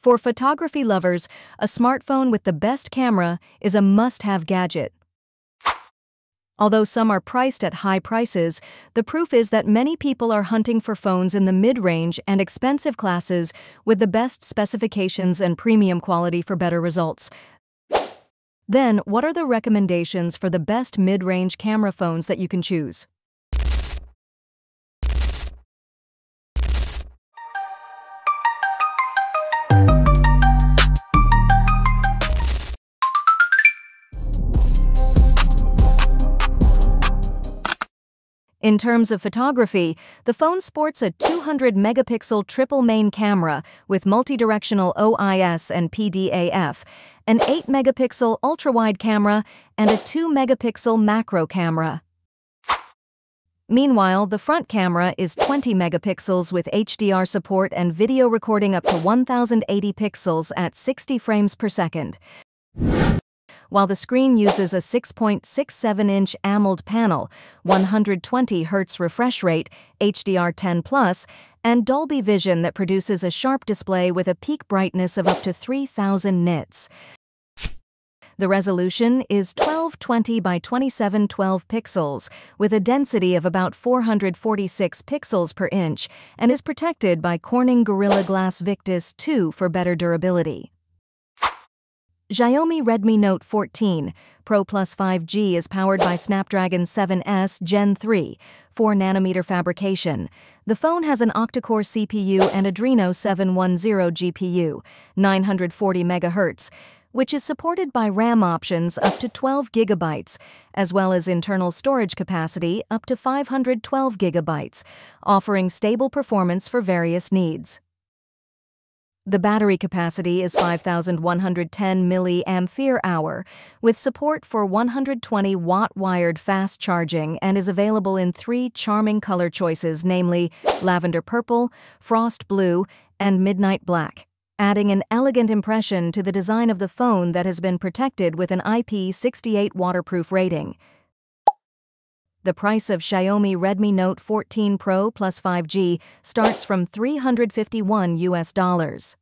For photography lovers, a smartphone with the best camera is a must-have gadget. Although some are priced at high prices, the proof is that many people are hunting for phones in the mid-range and expensive classes with the best specifications and premium quality for better results. Then, what are the recommendations for the best mid-range camera phones that you can choose? In terms of photography, the phone sports a 200-megapixel triple main camera with multidirectional OIS and PDAF, an 8-megapixel ultra-wide camera, and a 2-megapixel macro camera. Meanwhile, the front camera is 20 megapixels with HDR support and video recording up to 1080 pixels at 60 frames per second. While the screen uses a 6.67-inch AMOLED panel, 120 Hz refresh rate, HDR10+, and Dolby Vision that produces a sharp display with a peak brightness of up to 3000 nits. The resolution is 1220 by 2712 pixels, with a density of about 446 pixels per inch, and is protected by Corning Gorilla Glass Victus 2 for better durability. Xiaomi Redmi Note 14 Pro Plus 5G is powered by Snapdragon 7S Gen 3, 4nm fabrication. The phone has an octa-core CPU and Adreno 710 GPU, 940 MHz, which is supported by RAM options up to 12 GB, as well as internal storage capacity up to 512 GB, offering stable performance for various needs. The battery capacity is 5,110 mAh, with support for 120-watt wired fast charging, and is available in 3 charming color choices, namely lavender purple, frost blue, and midnight black, adding an elegant impression to the design of the phone that has been protected with an IP68 waterproof rating. The price of Xiaomi Redmi Note 14 Pro Plus 5G starts from $351.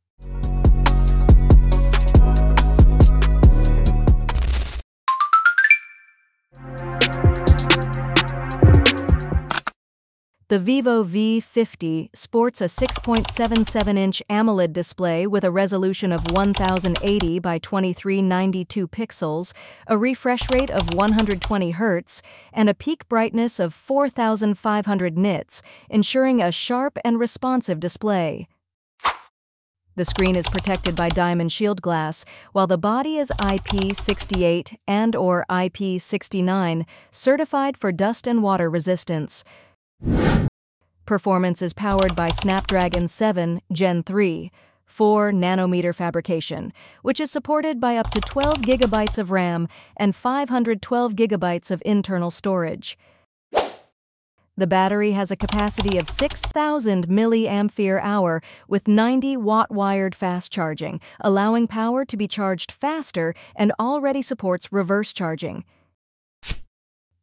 The Vivo V50 sports a 6.77-inch AMOLED display with a resolution of 1080 by 2392 pixels, a refresh rate of 120 Hz, and a peak brightness of 4500 nits, ensuring a sharp and responsive display. The screen is protected by diamond shield glass, while the body is IP68 and/or IP69, certified for dust and water resistance. Performance is powered by Snapdragon 7 Gen 3, 4nm fabrication, which is supported by up to 12 GB of RAM and 512 GB of internal storage. The battery has a capacity of 6,000 mAh with 90-watt wired fast charging, allowing power to be charged faster, and already supports reverse charging.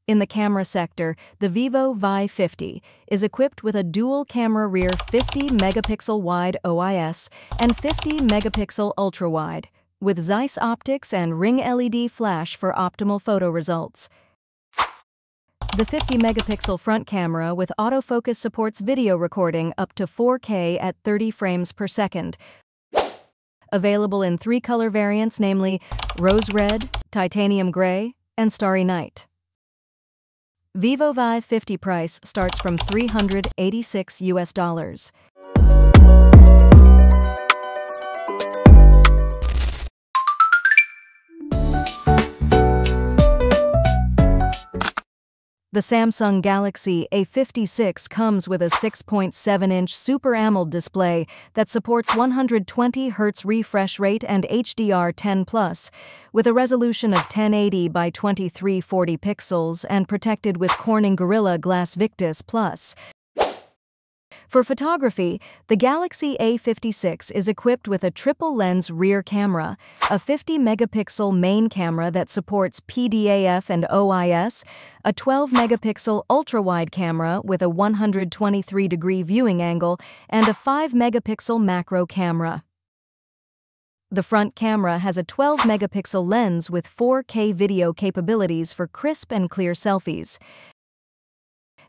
In the camera sector, the Vivo V50 is equipped with a dual-camera rear 50-megapixel wide OIS and 50-megapixel ultra-wide, with Zeiss optics and Ring LED flash for optimal photo results. The 50-megapixel front camera with autofocus supports video recording up to 4K at 30 frames per second. Available in 3 color variants, namely rose red, titanium gray, and starry night. Vivo V50 price starts from $386. The Samsung Galaxy A56 comes with a 6.7-inch Super AMOLED display that supports 120 Hz refresh rate and HDR10+, with a resolution of 1080 by 2340 pixels and protected with Corning Gorilla Glass Victus Plus. For photography, the Galaxy A56 is equipped with a triple-lens rear camera, a 50-megapixel main camera that supports PDAF and OIS, a 12-megapixel ultra-wide camera with a 123-degree viewing angle, and a 5-megapixel macro camera. The front camera has a 12-megapixel lens with 4K video capabilities for crisp and clear selfies.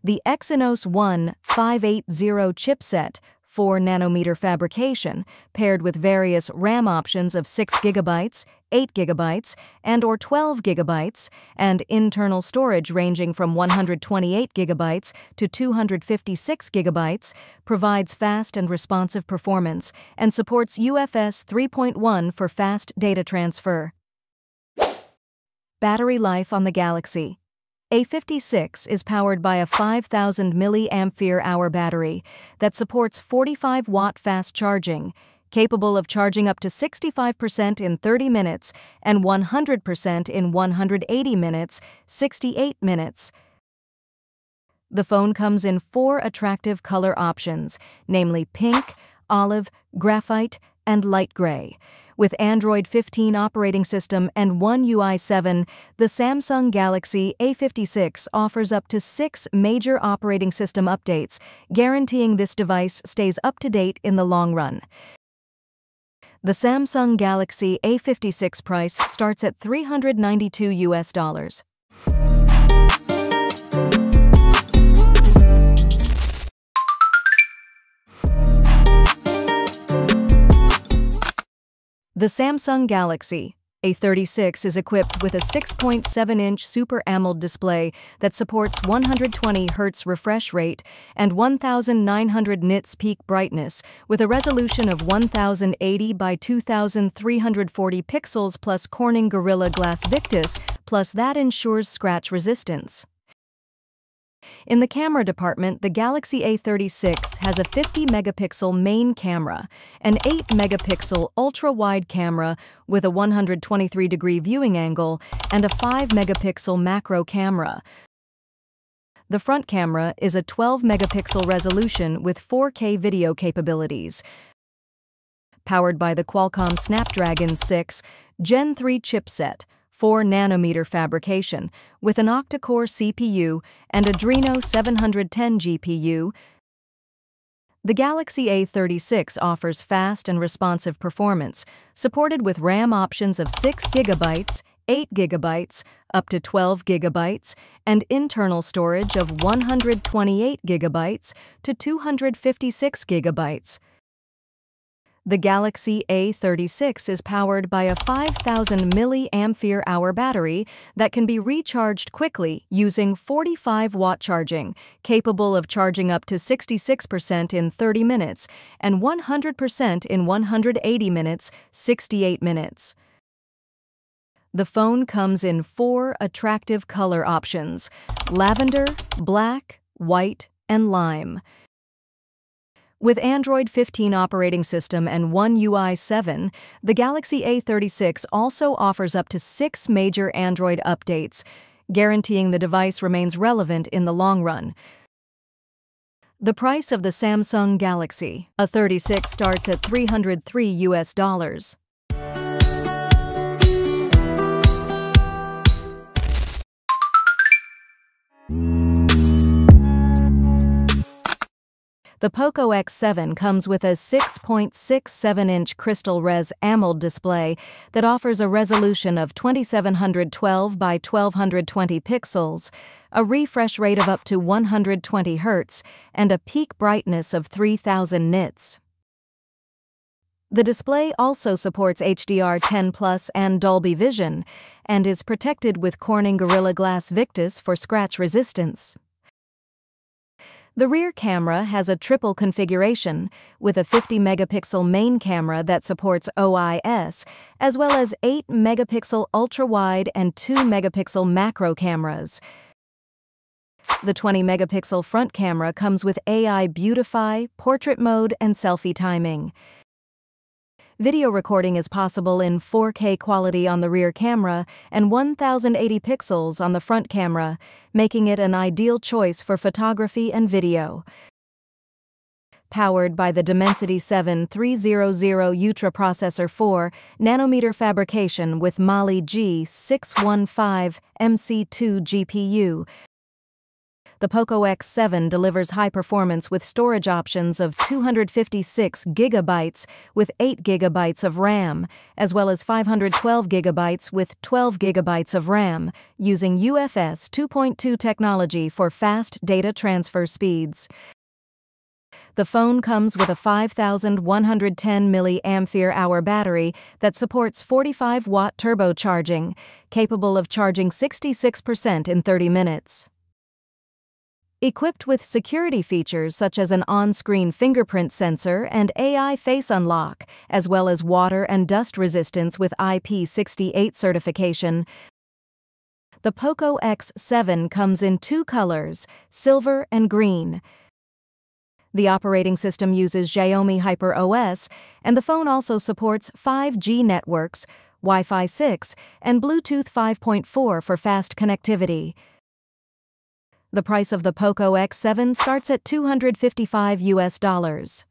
The Exynos 1580 chipset, 4nm fabrication, paired with various RAM options of 6GB, 8GB, and/or 12GB, and internal storage ranging from 128GB to 256GB, provides fast and responsive performance and supports UFS 3.1 for fast data transfer. Battery life on the Galaxy A56 is powered by a 5000 mAh battery that supports 45-watt fast charging, capable of charging up to 65% in 30 minutes and 100% in 180 minutes, 68 minutes. The phone comes in 4 attractive color options, namely pink, olive, graphite, and light gray. With Android 15 operating system and One UI 7, the Samsung Galaxy A56 offers up to 6 major operating system updates, guaranteeing this device stays up to date in the long run. The Samsung Galaxy A56 price starts at $392. The Samsung Galaxy A36 is equipped with a 6.7-inch Super AMOLED display that supports 120 Hz refresh rate and 1900 nits peak brightness, with a resolution of 1080 by 2340 pixels plus Corning Gorilla Glass Victus, plus that ensures scratch resistance. In the camera department, the Galaxy A36 has a 50-megapixel main camera, an 8-megapixel ultra-wide camera with a 123-degree viewing angle, and a 5-megapixel macro camera. The front camera is a 12-megapixel resolution with 4K video capabilities. Powered by the Qualcomm Snapdragon 6 Gen 3 chipset, 4nm fabrication, with an octa-core CPU and Adreno 710 GPU, the Galaxy A36 offers fast and responsive performance, supported with RAM options of 6GB, 8GB, up to 12GB, and internal storage of 128GB to 256GB. The Galaxy A36 is powered by a 5000 mAh battery that can be recharged quickly using 45-watt charging, capable of charging up to 66% in 30 minutes and 100% in 180 minutes, 68 minutes. The phone comes in 4 attractive color options: lavender, black, white, and lime. With Android 15 operating system and One UI 7, the Galaxy A36 also offers up to 6 major Android updates, guaranteeing the device remains relevant in the long run. The price of the Samsung Galaxy A36 starts at $303. The Poco X7 comes with a 6.67-inch Crystal Res AMOLED display that offers a resolution of 2712 by 1220 pixels, a refresh rate of up to 120 Hz, and a peak brightness of 3000 nits. The display also supports HDR10+ and Dolby Vision, and is protected with Corning Gorilla Glass Victus for scratch resistance. The rear camera has a triple configuration, with a 50-megapixel main camera that supports OIS, as well as 8-megapixel ultra-wide and 2-megapixel macro cameras. The 20-megapixel front camera comes with AI Beautify, portrait mode, and selfie timing. Video recording is possible in 4K quality on the rear camera and 1080 pixels on the front camera, making it an ideal choice for photography and video. Powered by the Dimensity 7300 Ultra Processor 4nm fabrication with Mali G615 MC2 GPU, The POCO X7 delivers high performance with storage options of 256 gigabytes with 8 gigabytes of RAM, as well as 512 gigabytes with 12 gigabytes of RAM, using UFS 2.2 technology for fast data transfer speeds. The phone comes with a 5,110 mAh battery that supports 45-watt turbocharging, capable of charging 66% in 30 minutes. Equipped with security features such as an on-screen fingerprint sensor and AI face unlock, as well as water and dust resistance with IP68 certification, the POCO X7 comes in two colors, silver and green. The operating system uses Xiaomi HyperOS, and the phone also supports 5G networks, Wi-Fi 6, and Bluetooth 5.4 for fast connectivity. The price of the POCO X7 starts at $255.